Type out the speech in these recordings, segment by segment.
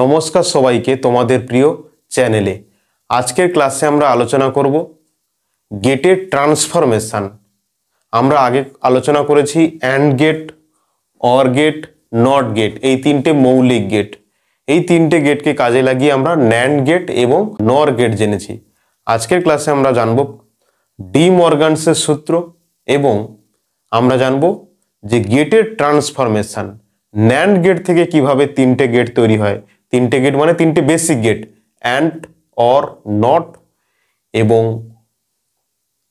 নমস্কার সবাইকে তোমাদের প্রিয় চ্যানেলে। আজকের ক্লাসে আমরা আলোচনা করব গেটের ট্রান্সফরমেশন। আমরা আগে আলোচনা করেছি and gate, or gate, not gate, এই তিনটে মৌলিক গেট। এই তিনটে গেটকে কাজে লাগিয়ে আমরা ন্যান্ড গেট এবং নর গেট জেনেছি। আজকের ক্লাসে আমরা জানব ডি মর্গানসের সূত্র এবং আমরা জানব যে গেটের ট্রান্সফরমেশন। ন্যান্ড গেট থেকে কিভাবে তিনটে গেট তৈরি হয়, তিনটে গেট মানে তিনটে basic gate, and, or, not, এবং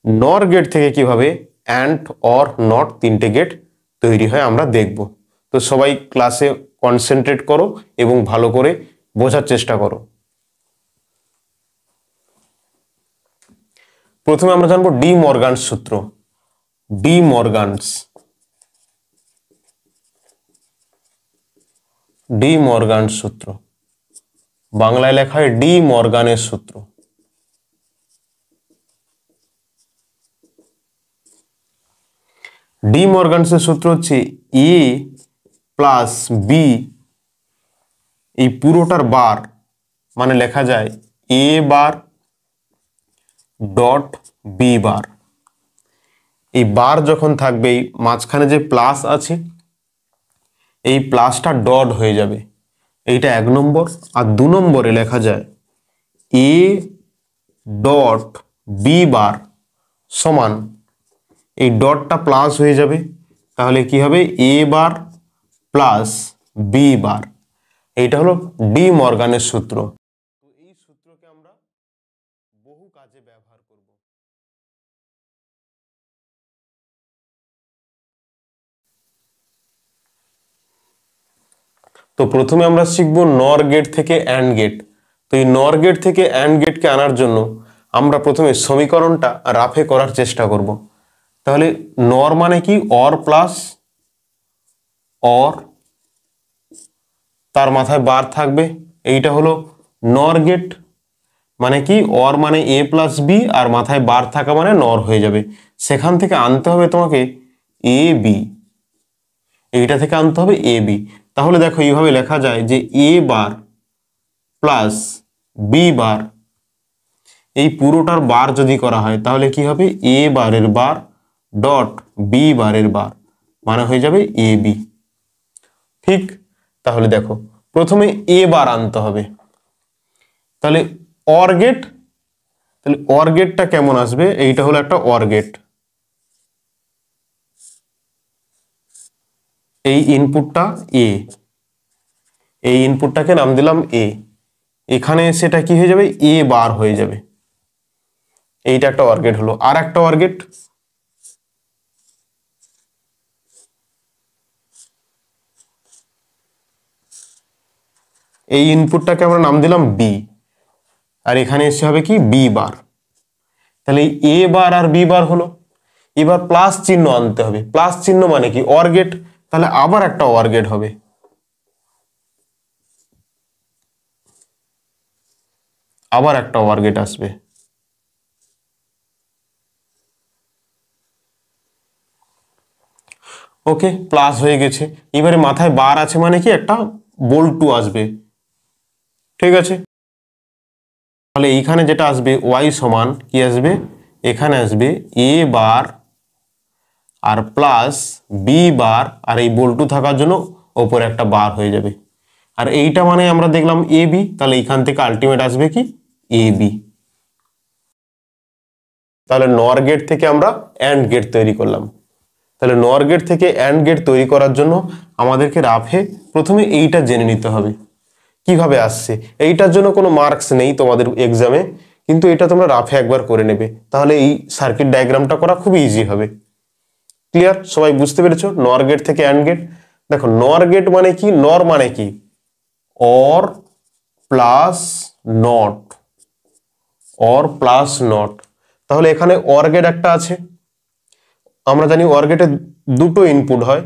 নর গেট থেকে কিভাবে অ্যান্ড, অর, নট তিনটে গেট তৈরি হয় আমরা দেখব। তো সবাই ক্লাসে কনসেন্ট্রেট করো এবং ভালো করে বোঝার চেষ্টা করো। প্রথমে আমরা জানবো ডি মর্গানস সূত্র। ডি মর্গানস, ডি মর্গান সূত্র, বাংলায় লেখা হয় ডি মর্গানের সূত্র। ডি মর্গানসের সূত্র হচ্ছে এ প্লাস বি, এই পুরোটার বার মানে লেখা যায় এ বার ডট বি বার। এই বার যখন থাকবে, এই মাঝখানে যে প্লাস আছে এই প্লাসটা ডট হয়ে যাবে, এইটা 1 নম্বর। আর 2 নম্বরে লেখা যায় এ ডট বি বার সমান, এই ডটটা প্লাস হয়ে যাবে, তাহলে কি হবে এ বার প্লাস বি বার। এইটা হলো ডি মর্গানের সূত্র। তো এই সূত্রকে আমরা বহু কাজে ব্যবহার করব। তো প্রথমে আমরা শিখব নর গেট থেকে অ্যান্ড গেট। তো এই নর গেট থেকে অ্যান্ড গেটকে আনার জন্য আমরা প্রথমে সমীকরণটা রাফে করার চেষ্টা করব। তাহলে নর মানে কি, অর প্লাস অর, তার মাথায় বার থাকবে, এইটা হলো নর গেট। মানে কি, অর মানে এ প্লাস বি আর মাথায় বার থাকা মানে নর হয়ে যাবে। সেখান থেকে আনতে হবে তোমাকে এ বি, এইটা থেকে আনতে হবে এ বি। তাহলে দেখো এইভাবে লেখা যায় যে এ বার প্লাস বি বার, এই পুরোটার বার যদি করা হয় তাহলে কি হবে এ বারের বার ডট বি বারের বার, মানে হয়ে যাবে এ বি। ঠিক, তাহলে দেখো প্রথমে এ বার আনতে হবে। তাহলে অর গেট, তাহলে অর গেটটা কেমন আসবে, এইটা হলো একটা অর গেট। এই ইনপুটটা এ, এই ইনপুটটাকে নাম দিলাম এ, এখানে সেটা কি হয়ে যাবে এ বার হয়ে যাবে। এইটা একটা অর গেট হলো। আর একটা অর গেট, এই ইনপুটটাকে আমরা নাম দিলাম বি, আর এখানে এসে হবে কি বি বার। তাহলে এ বার আর বি বার হলো। এবার প্লাস চিহ্ন আনতে হবে। প্লাস চিহ্ন মানে কি, অর গেট, তাহলে আবার একটা অর গেট হবে। আবার একটা অর গেট আসবে। ওকে, প্লাস হয়ে গেছে। এবারে মাথায় বার আছে মানে কি একটা বল্টু আসবে। ঠিক আছে, তাহলে এইখানে যেটা আসবে ওয়াই সমান কি আসবে, এখানে আসবে এ বার আর প্লাস বি বার, আর এই বল্টু থাকার জন্য ওপরে একটা বার হয়ে যাবে। আর এইটা মানে আমরা দেখলাম এ বি, তাহলে এইখান থেকে আলটিমেট আসবে কি এ বি। তাহলে নর গেট থেকে আমরা অ্যান্ড গেট তৈরি করলাম। তাহলে নর গেট থেকে অ্যান্ড গেট তৈরি করার জন্য আমাদেরকে রাফে প্রথমে এইটা জেনে নিতে হবে কিভাবে আসছে। এইটার জন্য কোনো মার্কস নেই তোমাদের এক্সামে, কিন্তু এটা তোমরা রাফে একবার করে নেবে, তাহলে এই সার্কিট ডায়াগ্রামটা করা খুব ইজি হবে। ক্লিয়ার, সবাই বুঝতে পেরেছো নর গেট থেকে অ্যান্ড গেট? দেখো নর গেট মানে কি, নর মানে কি or plus not, or plus not. তাহলে এখানে অর গেট একটা আছে, আমরা জানি অর গেটে দুটো ইনপুট হয়।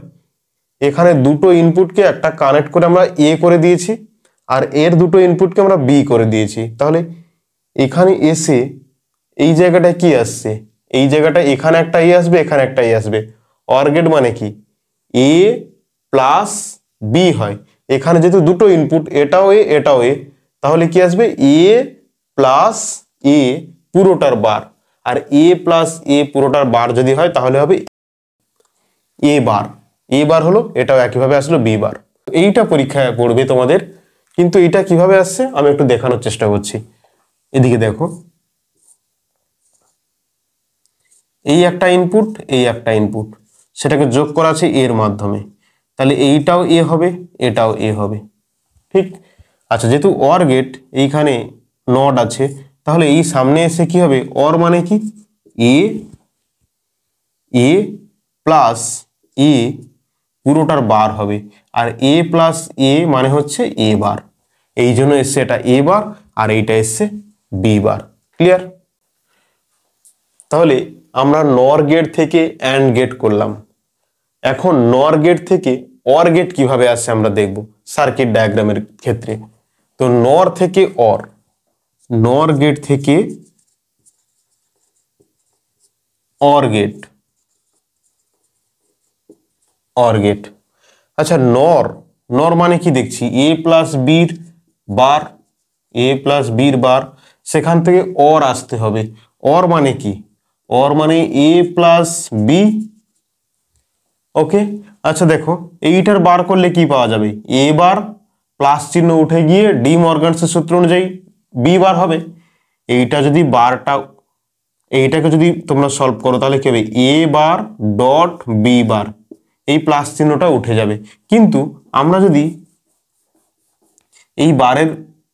এখানে দুটো ইনপুটকে একটা কানেক্ট করে আমরা এ করে দিয়েছি, আর এর দুটো ইনপুটকে আমরা বি করে দিয়েছি। তাহলে এখানে এসে এই জায়গাটায় কি আসছে, এই জায়গাটা এখানে একটা এ আসবে, এখানে একটা এ আসবে। অর গেট মানে কি এ প্লাস বি হয়, এখানে যেহেতু দুটো ইনপুট, এটাও এ এটাও এ, তাহলে কি আসবে এ প্লাস এ পুরোটার বার। আর এ প্লাস এ পুরোটার বার যদি হয় তাহলে হবে এ বার। এ বার হলো, এটাও একইভাবে আসলো বি বার। এইটা পরীক্ষায় পড়বে তোমাদের, কিন্তু এটা কিভাবে আসছে আমি একটু দেখানোর চেষ্টা করছি। এদিকে দেখো, এই একটা ইনপুট, এই একটা ইনপুট, সেটাকে যোগ করা আছে এর মাধ্যমে, তাহলে এইটাও এ হবে, এটাও এ হবে, ঠিক। আচ্ছা, যেহেতু অর গেট এইখানে নট আছে, তাহলে এই সামনে এসে কি হবে, অর মানে কি এ এ প্লাস এ পুরোটার বার হবে, আর এ প্লাস এ মানে হচ্ছে এ বার, এই জন্য এসছে এটা এ বার, আর এইটা এসছে বি বার। ক্লিয়ার? তাহলে আমরা নর গেট থেকে অ্যান্ড গেট করলাম, এখন নর গেট থেকে অর গেট কিভাবে আসছে আমরা দেখব সার্কিট ডায়াগ্রামের ক্ষেত্রে। তো নর থেকে অর, নর গেট থেকে অর গেট, অর গেট। আচ্ছা, নর, নর মানে কি দেখছি এ প্লাস বির বার, এ প্লাস বির বার, সেখান থেকে অর আসতে হবে। অর মানে কি, অর মানে এ প্লাস বি। ওকে, আচ্ছা দেখো এইটার বার করলে কি পাওয়া যাবে, এ বার প্লাস চিহ্ন উঠে গিয়ে ডি মর্গানসের সূত্র অনুযায়ী বি বার হবে। এইটা যদি বারটা, এইটাকে যদি তোমরা সলভ করো তাহলে কি হবে, এ বার ডট বি বার, এই প্লাস চিহ্নটা উঠে যাবে। কিন্তু আমরা যদি এই বারের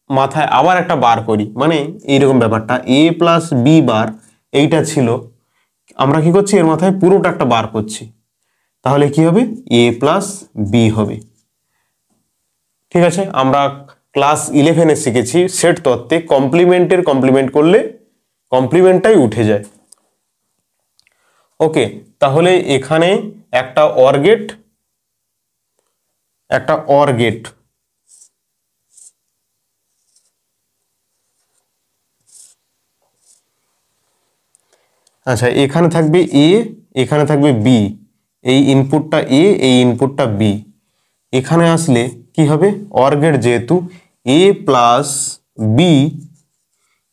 মাথায় আবার একটা বার করি, মানে এইরকম ব্যাপারটা, এ প্লাস বি বার এইটা ছিল, আমরা কি করছি এর মাথায় পুরোটা একটা বার করছি, তাহলে কি হবে এ প্লাস বি হবে। ঠিক আছে, আমরা ক্লাস 11-এ শিখেছি সেট তত্ত্বে কমপ্লিমেন্টের কমপ্লিমেন্ট করলে কমপ্লিমেন্টটাই উঠে যায়। ওকে, তাহলে এখানে একটা অর গেট, একটা অর গেট, আচ্ছা এখানে থাকবে এ, এখানে থাকবে বি, এই ইনপুটটা এ, এই ইনপুটটা বি। এখানে আসলে কি হবে, অর গেট যেহেতু এ প্লাস বি,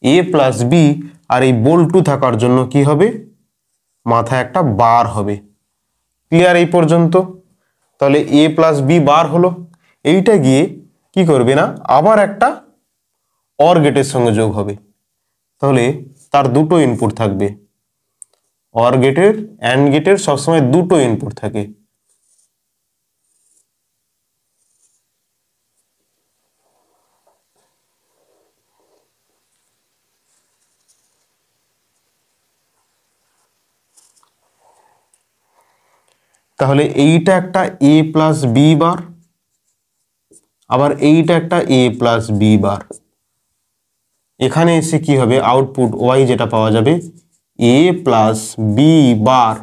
এ প্লাস বি, আর এই বল্টু থাকার জন্য কি হবে, মাথায় একটা বার হবে। ক্লিয়ার এই পর্যন্ত? তাহলে এ প্লাস বি বার হলো, এইটা গিয়ে কি করবে না আবার একটা অর গেটের সঙ্গে যোগ হবে, তাহলে তার দুটো ইনপুট থাকবে। অর গেটের অ্যান্ড গেটের সবসময় দুটো ইনপুট থাকে। তাহলে এইটা একটা এ প্লাস বি বার, আবার এইটা একটা এ প্লাস বি বার। এখানে এসে কি হবে, আউটপুট ওয়াই যেটা পাওয়া যাবে এ প্লাস বি বার,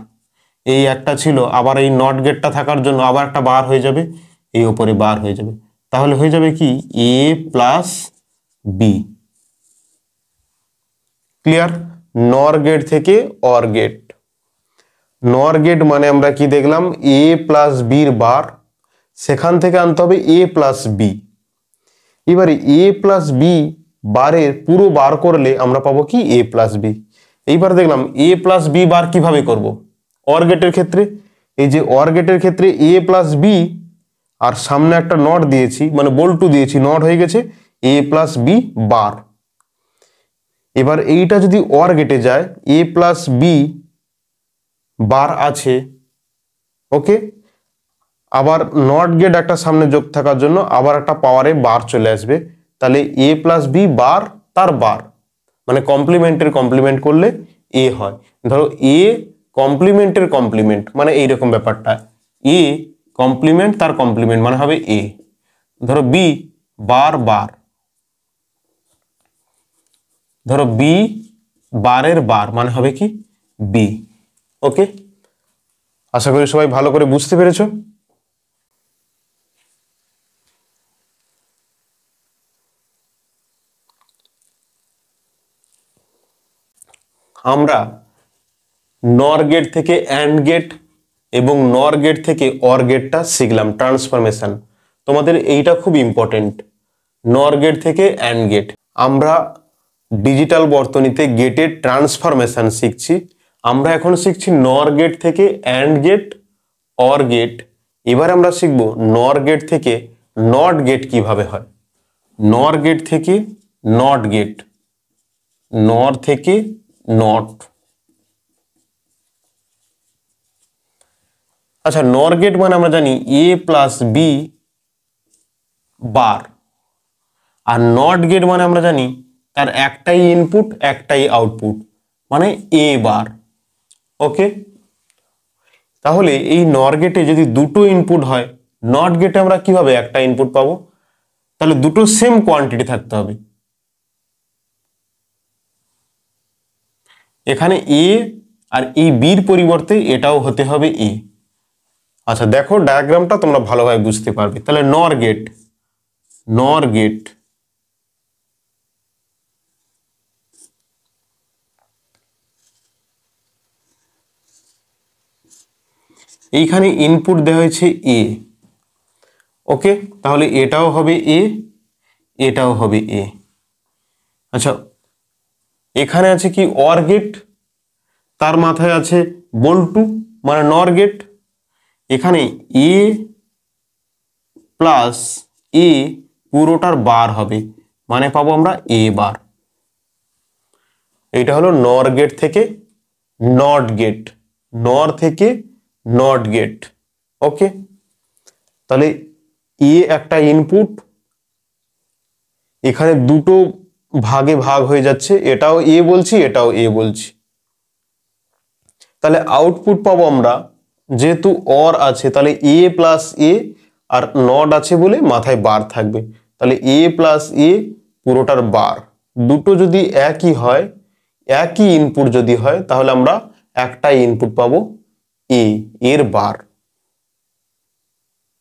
এই একটা ছিল, আবার এই নট গেটটা থাকার জন্য আবার একটা বার হয়ে যাবে, এই ওপরে বার হয়ে যাবে, তাহলে হয়ে যাবে কি এ প্লাস বি। ক্লিয়ার? নর গেট থেকে অর গেট, নর গেট মানে আমরা কি দেখলাম, এ প্লাস বির বার, সেখান থেকে আনতে হবে এ প্লাস বি। এবারে এ প্লাস বি বারের পুরো বার করলে আমরা পাবো কি এ প্লাস বি। এইবার দেখলাম এ প্লাস বি বার কিভাবে করব, অর গেটের ক্ষেত্রে, এই যে অর গেটের ক্ষেত্রে এ প্লাস বি, আর সামনে একটা নট দিয়েছি মানে বল্টু দিয়েছি, নট হয়ে গেছে এ প্লাস বি বার। এবার এইটা যদি অর গেটে যায়, এ প্লাস বি বার আছে, ওকে, আবার নট গেট একটা সামনে যোগ থাকার জন্য আবার একটা পাওয়ারে বার চলে আসবে, তাহলে এ প্লাস বি বার তার বার, মানে কমপ্লিমেন্টের কমপ্লিমেন্ট করলে এ হয়। ধরো এ কমপ্লিমেন্টের কমপ্লিমেন্ট মানে এইরকম ব্যাপারটা, এ কমপ্লিমেন্ট তার কমপ্লিমেন্ট মানে হবে এ। ধরো বি বার বার, ধরো বি বারের বার মানে হবে কি বি। ওকে, আশা করি সবাই ভালো করে বুঝতে পেরেছো। আমরা নর গেট থেকে অ্যান্ড গেট এবং নর গেট থেকে অর গেটটা শিখলাম, ট্রান্সফরমেশন। তোমাদের এইটা খুব ইম্পর্টেন্ট, নর গেট থেকে অ্যান্ড গেট। আমরা ডিজিটাল বর্তনীতে গেটের ট্রান্সফরমেশন শিখছি, আমরা এখন শিখছি নর গেট থেকে অ্যান্ড গেট, অর গেট। এবার আমরা শিখব নর গেট থেকে নট গেট কিভাবে হয়। নর গেট থেকে নট গেট, নর থেকে নট। আচ্ছা, নর গেট মানে আমরা জানি এ প্লাস বি বার, আর নট গেট মানে আমরা জানি তার একটাই ইনপুট একটাই আউটপুট, মানে এ বার। ওকে, তাহলে এই নর গেটে যদি দুটো ইনপুট হয়, নট গেটে আমরা কিভাবে একটা ইনপুট পাবো? তাহলে দুটো সেম কোয়ান্টিটি থাকতে হবে। এখানে এ আর এই বির পরিবর্তে এটাও হতে হবে এ। আচ্ছা দেখো, ডায়াগ্রামটা তোমরা ভালোভাবে বুঝতে পারবে। তাহলে নর গেট, নর গেট এইখানে ইনপুট দেওয়া হয়েছে এ। ওকে, তাহলে এটাও হবে এ, এটাও হবে এ। আচ্ছা, এখানে আছে কি অর গেট, তার মাথায় আছে বল্টু মানে নর গেট। এখানে এ প্লাস এ পুরোটার বার হবে, মানে পাবো আমরা এ বার। এটা হলো নর গেট থেকে নট গেট, নর থেকে নট গেট। ওকে, তাহলে এ একটা ইনপুট, এখানে দুটো ভাগে ভাগ হয়ে যাচ্ছে, এটাও এ বলছি এটাও এ বলছি। তাহলে আউটপুট পাবো আমরা, যেহেতু অর আছে তাহলে এ প্লাস এ, আর নট আছে বলে মাথায় বার থাকবে, তাহলে এ প্লাস এ পুরোটার বার। দুটো যদি একই হয়, একই ইনপুট যদি হয়, তাহলে আমরা একটা ইনপুট পাবো এ, এর বার।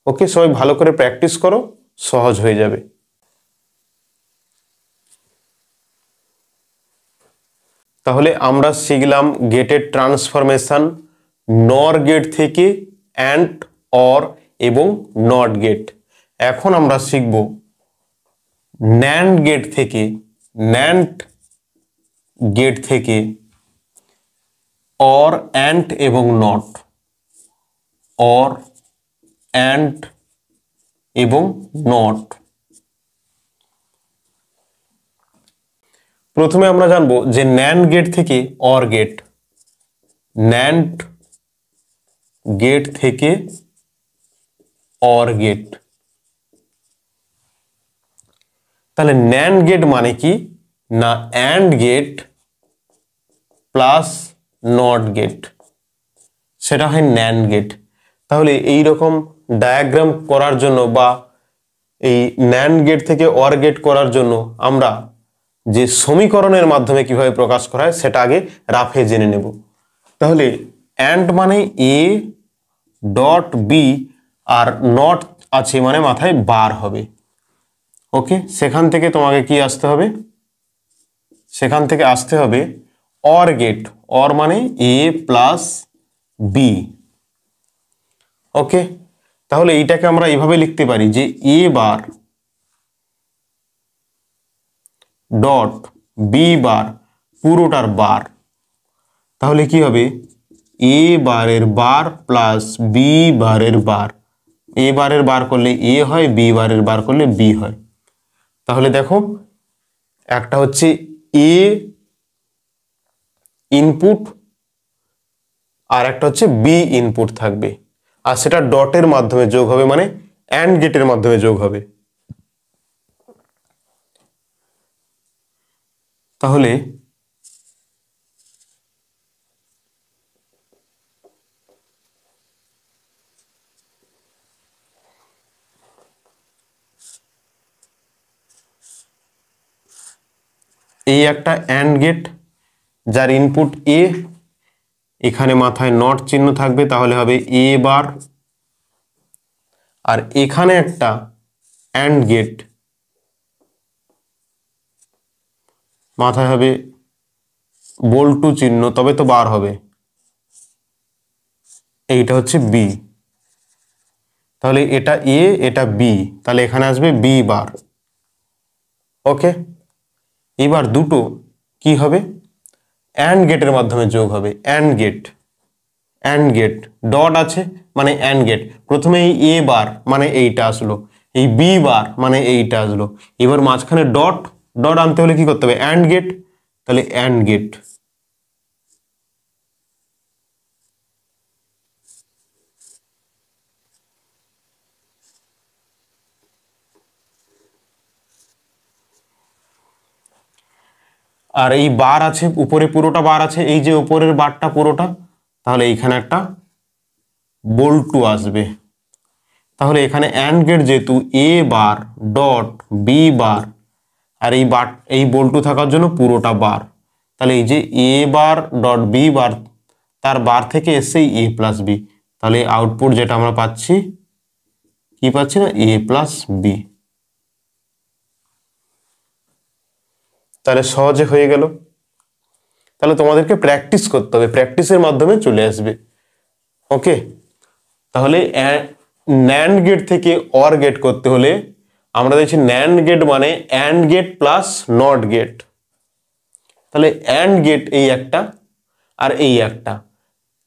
ওকে, সবাই ভালো করে প্র্যাকটিস করো, সহজ হয়ে যাবে। তাহলে আমরা শিখলাম গেটের ট্রান্সফরমেশন, নর গেট থেকে অ্যান্ড, অর এবং নট গেট। এখন আমরা শিখব ন্যান্ড গেট থেকে, ন্যান্ড গেট থেকে অর, অ্যান্ড এবং নট, অর, অ্যান্ড এবং নট। প্রথমে আমরা জানবো যে ন্যান্ড গেট থেকে অর গেট, ন্যান্ড গেট থেকে অর গেট। তাহলে ন্যান্ড গেট মানে কি না, and gate plus not gate, সেটা হয় ন্যান্ড গেট। তাহলে এই রকম ডায়াগ্রাম করার জন্য বা এই ন্যান্ড গেট থেকে অর গেট করার জন্য আমরা যে সমীকরণের মাধ্যমে কিভাবে প্রকাশ করা হয় সেটা আগে রাফে জেনে নেব। তাহলে অ্যান্ড মানে এ ডট বি, আর নট আছে মানে মাথায় বার হবে। ওকে, সেখান থেকে তোমাকে কি আসতে হবে, সেখান থেকে আসতে হবে অর গেট, অর মানে এ প্লাস বি। ওকে, তাহলে এইটাকে আমরা এইভাবে লিখতে পারি যে এ বার ডট বি বার পুরোটার বার। তাহলে কি হবে, এ বারের বার প্লাস বি বারের বার। এ বারের বার করলে এ হয়, বি বারের বার করলে বি হয়। তাহলে দেখো, একটা হচ্ছে এ ইনপুট আর একটা হচ্ছে বি ইনপুট থাকবে, আর সেটা ডটের মাধ্যমে যোগ হবে, মানে অ্যান্ড গেটের মাধ্যমে যোগ হবে। তাহলে এই একটা অ্যান্ড গেট যার ইনপুট এ, এখানে মাথায় নট চিহ্ন থাকবে, তাহলে হবে এ বার। আর এখানে একটা অ্যান্ড গেট, মাথায় হবে বল্টু চিহ্ন, তবে তো বার হবে, এইটা হচ্ছে বি। তাহলে এটা এ এটা বি, তাহলে এখানে আসবে বি বার। ওকে, এবার দুটো কি হবে, অ্যান্ড গেটের মাধ্যমে যোগ হবে। And gate, and gate dot আছে মানে অ্যান্ড গেট, প্রথমে এই এ বার মানে এইটা আসলো, এই বি বার মানে এইটা আসলো, এবার মাঝখানে ডট, ডট আনতে হলে কি করতে হবে, অ্যান্ড গেট, তাহলে অ্যান্ড গেট। আর এই বার আছে উপরে, পুরোটা বার আছে, এই যে উপরের বারটা পুরোটা, তাহলে এইখানে একটা বল্টু আসবে। তাহলে এখানে অ্যান্ড গেট যেহেতু এ বার ডট বি বার, আর এই বার এই বল্টু থাকার জন্য পুরোটা বার, তাহলে এই যে এ বার ডট বি বার তার বার থেকে এসছে এ প্লাস বি, তাহলে আউটপুট যেটা আমরা পাচ্ছি কি পাচ্ছি না, এ প্লাস বি। তাহলে সহজে হয়ে গেল। তাহলে তোমাদেরকে প্র্যাকটিস করতে হবে, প্র্যাকটিসের মাধ্যমে চলে আসবে। ওকে, তাহলে ন্যান্ড গেট থেকে অর গেট করতে হলে আমরা দেখছি ন্যান্ড গেট মানে and gate plus not gate. তাহলে অ্যান্ড গেট এই একটা আর এই একটা,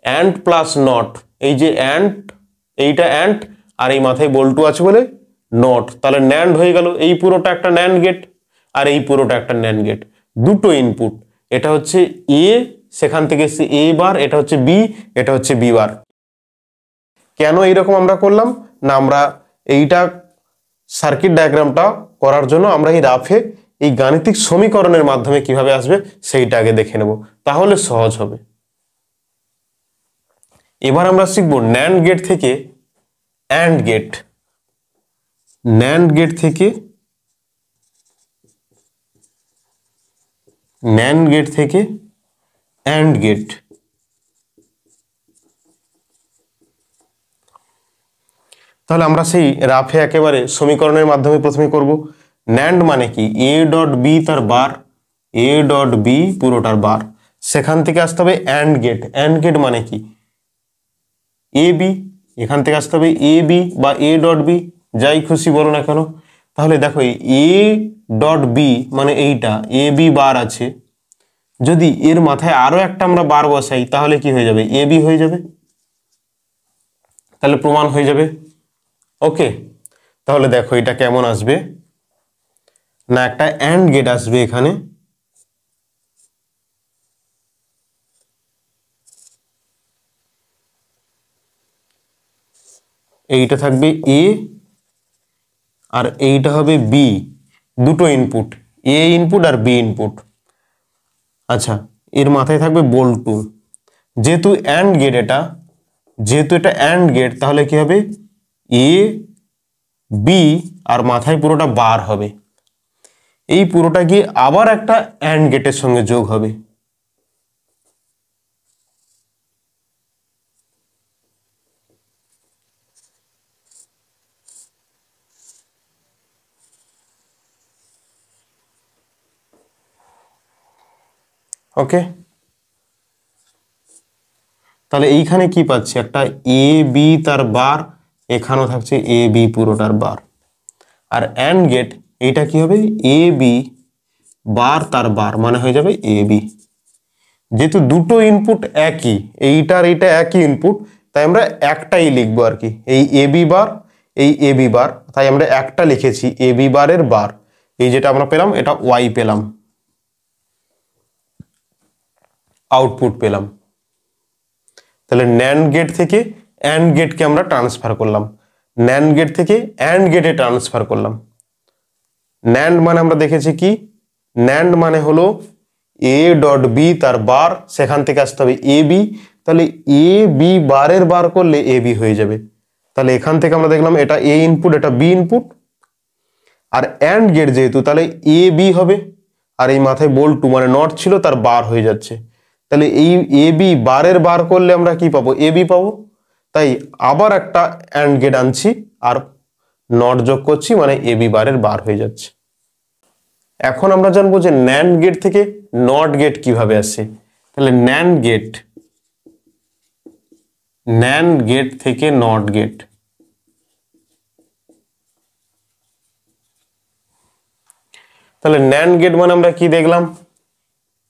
অ্যান্ড প্লাস নট, এই যে অ্যান্ড, এইটা অ্যান্ড আর এই মাথায় বল্টু আছে বলে নট, তাহলে ন্যান্ড হয়ে গেল। এই পুরোটা একটা ন্যান্ড গেট আর এই পুরোটা একটা ন্যান্ড গেট, দুটো ইনপুট, এটা হচ্ছে এ, সেখান থেকে এসছে এ বার, এটা হচ্ছে বি, এটা হচ্ছে বি বার। কেন এইরকম আমরা করলাম না, আমরা এইটা সার্কিট ডায়াগ্রামটা করার জন্য আমরা এই রাফে এই গাণিতিক সমীকরণের মাধ্যমে কিভাবে আসবে সেইটা আগে দেখে নেব, তাহলে সহজ হবে। এবার আমরা শিখব ন্যান্ড গেট থেকে অ্যান্ড গেট, ন্যান্ড গেট থেকে ন্যান্ড গেট থেকে অ্যান্ড গেট। তাহলে আমরা সেই রাফে একেবারে সমীকরণের মাধ্যমে প্রথমে করব। ন্যান্ড মানে কি, এ ডট বি তার বার, এ ডট বি পুরোটার বার, সেখান থেকে আসতে হবে অ্যান্ড গেট। অ্যান্ড গেট মানে কি, এ বি, এখান থেকে আসতে হবে এ বি বা এ ডট বি, যাই খুশি বলো না কেন। তাহলে দেখো এ ডট বি মানে এইটা এ বি বার আছে, যদি এর মাথায় আরো একটা আমরা বার বসাই তাহলে কি হয়ে যাবে, এ বি হয়ে যাবে, তাহলে প্রমাণ হয়ে যাবে। ওকে, তাহলে দেখো এটা কেমন আসবে না, একটা অ্যান্ড গেট আসবে এখানে, এইটা থাকবে এ আর এইটা হবে বি, দুটো ইনপুট, এ ইনপুট আর বি ইনপুট। আচ্ছা, এর মাথায় থাকবে বল্টু, যেহেতু অ্যান্ড গেট এটা, যেহেতু এটা অ্যান্ড গেট তাহলে কি হবে, এ বি আর মাথায় পুরোটা বার হবে, এই পুরোটা গিয়ে আবার একটা অ্যান্ড গেটের সঙ্গে যোগ হবে। ওকে, তাহলে এইখানে কি পাচ্ছি, একটা এ বি তার বার, এখানেও থাকছে এ বি পুরোটার বার, আর অ্যান্ড গেট এইটা কি হবে, এ বি বার তার বার মানে হয়ে যাবে এ বি। যেহেতু দুটো ইনপুট একই, এইটার এইটা একই ইনপুট, তাই আমরা একটাই লিখবো আর কি, এই এ বি বার এই এ বি বার, তাই আমরা একটা লিখেছি এ বি বারের বার, এই যেটা আমরা পেলাম এটা ওয়াই পেলাম, আউটপুট পেলাম। তাহলে ন্যান্ড গেট থেকে অ্যান্ড গেটকে আমরা ট্রান্সফার করলাম, ন্যান্ড গেট থেকে অ্যান্ড গেটে ট্রান্সফার করলাম। ন্যান্ড মানে আমরা দেখেছি কি, ন্যান্ড মানে হলো এ ডট বি তার বার, সেখান থেকে আসতে হবে এ বি, তাহলে এ বি বারের বার করলে এ বি হয়ে যাবে। তাহলে এখান থেকে আমরা দেখলাম এটা এ ইনপুট এটা বি ইনপুট, আর অ্যান্ড গেট যেহেতু তাহলে এ বি হবে, আর এই মাথায় বল্টু মানে নট ছিল তার বার হয়ে যাচ্ছে, তাহলে এই এ বি বারের বার করলে আমরা কি পাবো, এ বি পাবো। তাই আবার একটা অ্যান্ড গেট আনছি আর নট যোগ করছি মানে এ বি বারের বার হয়ে যাচ্ছে। এখন আমরা জানবো যে ন্যান্ড গেট থেকে নট গেট কিভাবে আসে। তাহলে ন্যান্ড গেট থেকে নট গেট, তাহলে ন্যান্ড গেট মানে আমরা কি দেখলাম,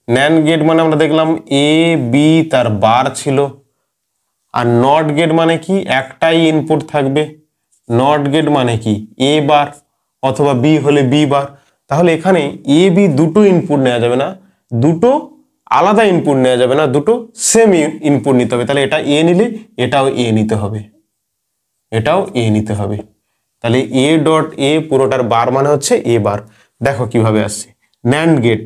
ন্যান্ড গেট মানে আমরা দেখলাম এ বি তার বার ছিল, আর নট গেট মানে কি একটাই ইনপুট থাকবে, নট গেট মানে কি এ বার অথবা বি হলে বি বার। তাহলে এখানে এ বি দুটো ইনপুট নেওয়া যাবে না, দুটো আলাদা ইনপুট নেওয়া যাবে না, দুটো সেম ইনপুট নিতে হবে। তাহলে এটা এ নিলে এটাও এ নিতে হবে, এটাও এ নিতে হবে। তাহলে এ ডট এ পুরোটার বার মানে হচ্ছে এ বার। দেখো কিভাবে আসছে ন্যান্ড গেট,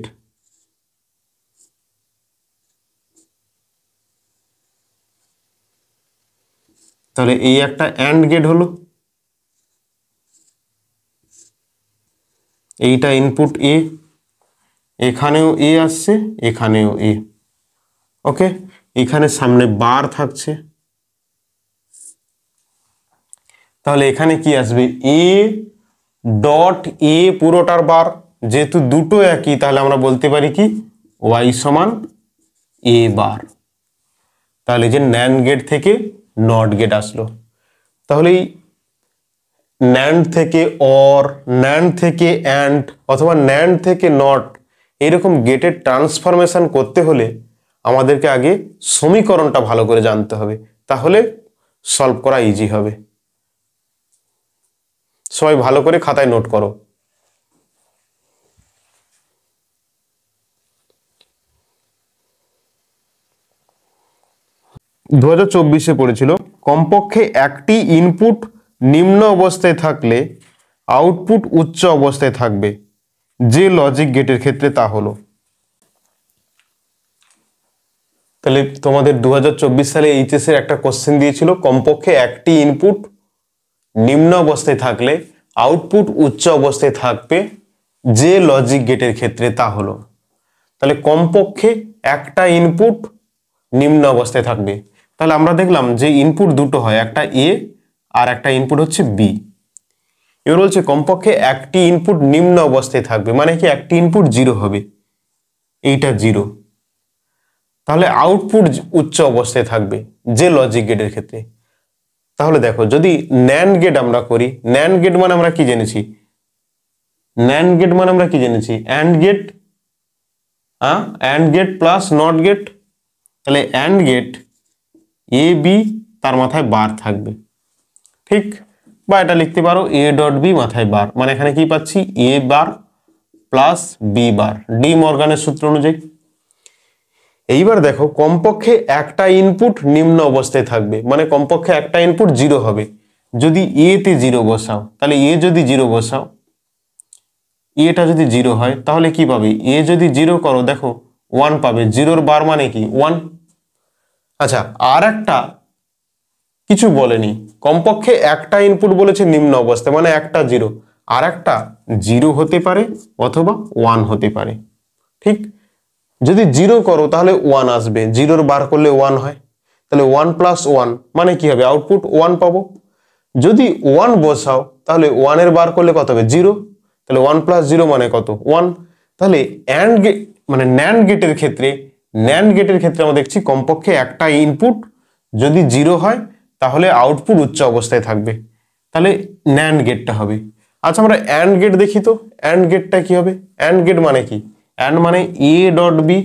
তাহলে এই একটা অ্যান্ড গেট হলো, এইটা ইনপুট এ, এখানেও এ আসছে এখানেও এ, ওকে। এখানে সামনে বার থাকছে, তাহলে এখানে কি আসবে এ ডট এ পুরোটার বার, যেহেতু দুটো একই তাহলে আমরা বলতে পারি কি ওয়াই সমান এ বার। তাহলে যে ন্যান্ড গেট থেকে নট গেট আসলো। তাহলে এই ন্যান্ড থেকে অর, ন্যান্ড থেকে অ্যান্ড অথবা ন্যান্ড থেকে নট, এরকম গেটের ট্রান্সফরমেশন করতে হলে আমাদেরকে আগে সমীকরণটা ভালো করে জানতে হবে, তাহলে সলভ করা ইজি হবে। সবাই ভালো করে খাতায় নোট করো। দু 2024-এ পড়েছিল কমপক্ষে একটি ইনপুট নিম্ন অবস্থায় থাকলে আউটপুট উচ্চ অবস্থায় থাকবে, যে লজিক গেটের ক্ষেত্রে তা হলো। তাহলে তোমাদের 2024 সালে এইচএস এর একটা কোশ্চেন দিয়েছিল কমপক্ষে একটি ইনপুট নিম্ন অবস্থায় থাকলে আউটপুট উচ্চ অবস্থায় থাকবে, যে লজিক গেটের ক্ষেত্রে তা হলো। তাহলে কমপক্ষে একটা ইনপুট নিম্ন অবস্থায় থাকবে, তাহলে আমরা দেখলাম যে ইনপুট দুটো হয়, একটা এ আর একটা ইনপুট হচ্ছে বি। এবার বলছে কমপক্ষে একটি ইনপুট নিম্ন অবস্থায় থাকবে, মানে কি একটি ইনপুট জিরো হবে, এইটা জিরো, তাহলে আউটপুট উচ্চ অবস্থায় থাকবে, যে লজিক গেটের ক্ষেত্রে। তাহলে দেখো যদি ন্যান্ড গেট আমরা করি, ন্যান্ড গেট মানে আমরা কি জেনেছি, ন্যান্ড গেট মানে আমরা কি জেনেছি and gate, and gate plus not gate. তাহলে অ্যান্ড গেট এ বি তার মাথায় বার থাকবে, ঠিক, বা এটা লিখতে পারো এ ডট বি মাথায় বার, মানে এখানে কি পাচ্ছি এ বার প্লাস বি বার, ডি মর্গানের সূত্র অনুযায়ী। এইবার দেখো কমপক্ষে একটা ইনপুট নিম্ন অবস্থায় থাকবে, মানে কমপক্ষে একটা ইনপুট জিরো হবে। যদি এ তে জিরো বসাও, তাহলে এ যদি জিরো বসাও, এটা যদি জিরো হয় তাহলে কি পাবে, এ যদি জিরো করো দেখো ওয়ান পাবে, জিরোর বার মানে কি ওয়ান। আচ্ছা আর একটা কিছু বলেনি, কমপক্ষে একটা ইনপুট বলেছে নিম্ন অবস্থায়, মানে একটা জিরো, আর একটা জিরো হতে পারে অথবা ওয়ান হতে পারে, ঠিক। যদি জিরো করো তাহলে ওয়ান আসবে, জিরোর বার করলে ওয়ান হয়, তাহলে ওয়ান প্লাস ওয়ান মানে কি হবে আউটপুট ওয়ান পাবো। যদি ওয়ান বসাও তাহলে ওয়ানের বার করলে কত হবে জিরো, তাহলে ওয়ান প্লাস জিরো মানে কত ওয়ান। তাহলে অ্যান্ড গেট মানে ন্যান্ড গেটের ক্ষেত্রে, ন্যান্ড গেটের ক্ষেত্রে আমরা দেখছি কমপক্ষে একটা ইনপুট যদি জিরো হয় তাহলে আউটপুট উচ্চ অবস্থায় থাকবে, তাহলে ন্যান্ড গেটটা হবে। আচ্ছা আমরা অ্যান্ড গেট দেখি তো, অ্যান্ড গেটটা কি হবে, অ্যান্ড গেট মানে কি, অ্যান্ড মানে A dot B,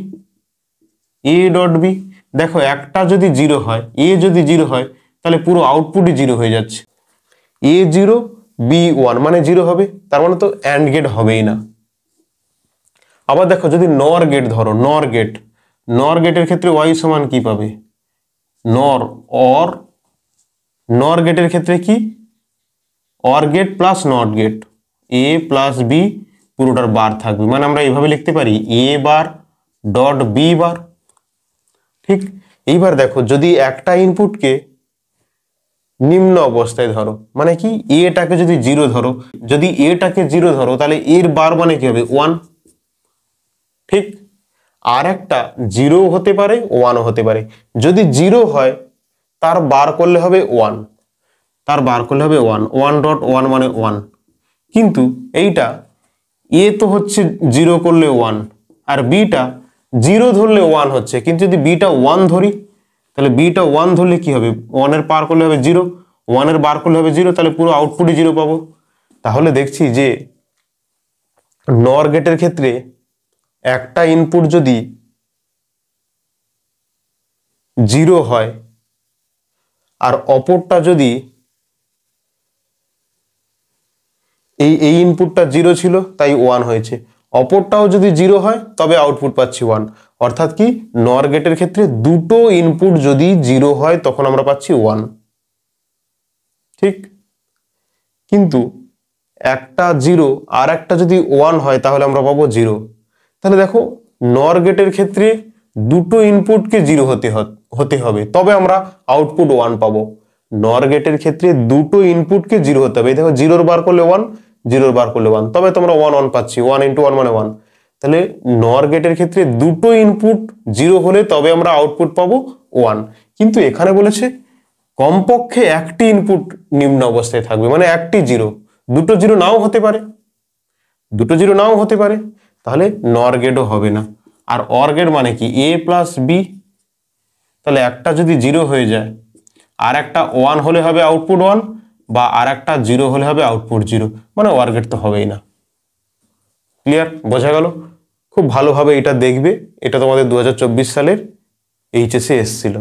A dot B. দেখো একটা যদি জিরো হয়, এ যদি জিরো হয় তাহলে পুরো আউটপুটই জিরো হয়ে যাচ্ছে, এ জিরো বি ওয়ান মানে জিরো হবে, তার মানে তো অ্যান্ড গেট হবেই না। আবার দেখো যদি নর গেট ধরো, নর গেট, নর গেটের ক্ষেত্রে ওয়াই সমান কি পাবে নর অর, নর গেটের ক্ষেত্রে কি or gate plus not gate, A plus B পুরোটার বার থাকবে, মানে আমরা এইভাবে লিখতে পারি এ বার ডট বি বার, ঠিক। এইবার দেখো যদি একটা ইনপুটকে নিম্ন অবস্থায় ধরো, মানে কি এটাকে যদি জিরো ধরো, যদি এটাকে জিরো ধরো তাহলে এর বার মানে কি হবে ওয়ান, ঠিক। আর একটা জিরো হতে পারে ওয়ানও হতে পারে, যদি জিরো হয় তার বার করলে হবে ওয়ান, তার বার করলে হবে ওয়ান, ওয়ান ডট ওয়ান মানে ওয়ান। কিন্তু এইটা এ তো হচ্ছে জিরো করলে ওয়ান, আর বিটা জিরো ধরলে ওয়ান হচ্ছে, কিন্তু যদি বিটা ওয়ান ধরি তাহলে বিটা ওয়ান ধরলে কি হবে ওয়ানের পার করলে হবে জিরো, ওয়ানের বার করলে হবে জিরো, তাহলে পুরো আউটপুটই জিরো পাবো। তাহলে দেখছি যে নর গেটের ক্ষেত্রে একটা ইনপুট যদি 0 হয় আর অপরটা যদি এই ইনপুটটা 0 ছিল তাই 1 হয়েছে, অপরটাও যদি 0 হয় তবে আউটপুট পাচ্ছি 1। অর্থাৎ কি, নর গেটের ক্ষেত্রে দুটো ইনপুট যদি 0 হয় তখন আমরা পাচ্ছি 1, ঠিক। কিন্তু একটা 0 আর একটা যদি 1 হয় তাহলে আমরা পাবো 0। তাহলে দেখো, নর গেটের ক্ষেত্রে দুটো ইনপুটকে 0 হতে হবে তবে আমরা আউটপুট 1 পাবো। নর গেটের ক্ষেত্রে দুটো ইনপুটকে 0 হতে হবে। দেখো, 0 বার করলে 1, 0 বার করলে 1, তবে তোমরা 1 1 পাচ্ছি, 1 × 1 মানে 1। তাহলে নর গেটের ক্ষেত্রে দুটো ইনপুট 0 হলে তবে আমরা আউটপুট পাবো 1। কিন্তু এখানে বলেছে কমপক্ষে একটি ইনপুট নিম্ন অবস্থায় থাকবে, মানে একটি 0, দুটো 0 নাও হতে পারে, দুটো 0 নাও হতে পারে, তাহলে নর গেটও হবে না। আর অর গেট মানে কি, a + b, তাহলে একটা যদি 0 হয়ে যায় আর একটা 1 হলে হবে আউটপুট 1, বা আর একটা 0 হলে হবে আউটপুট 0, মানে অর গেট তো হবেই না। ক্লিয়ার? বোঝা গেল? খুব ভালোভাবে এটা দেখবে, এটা তোমাদের 2024 সালের এইচএসে এসেছিল।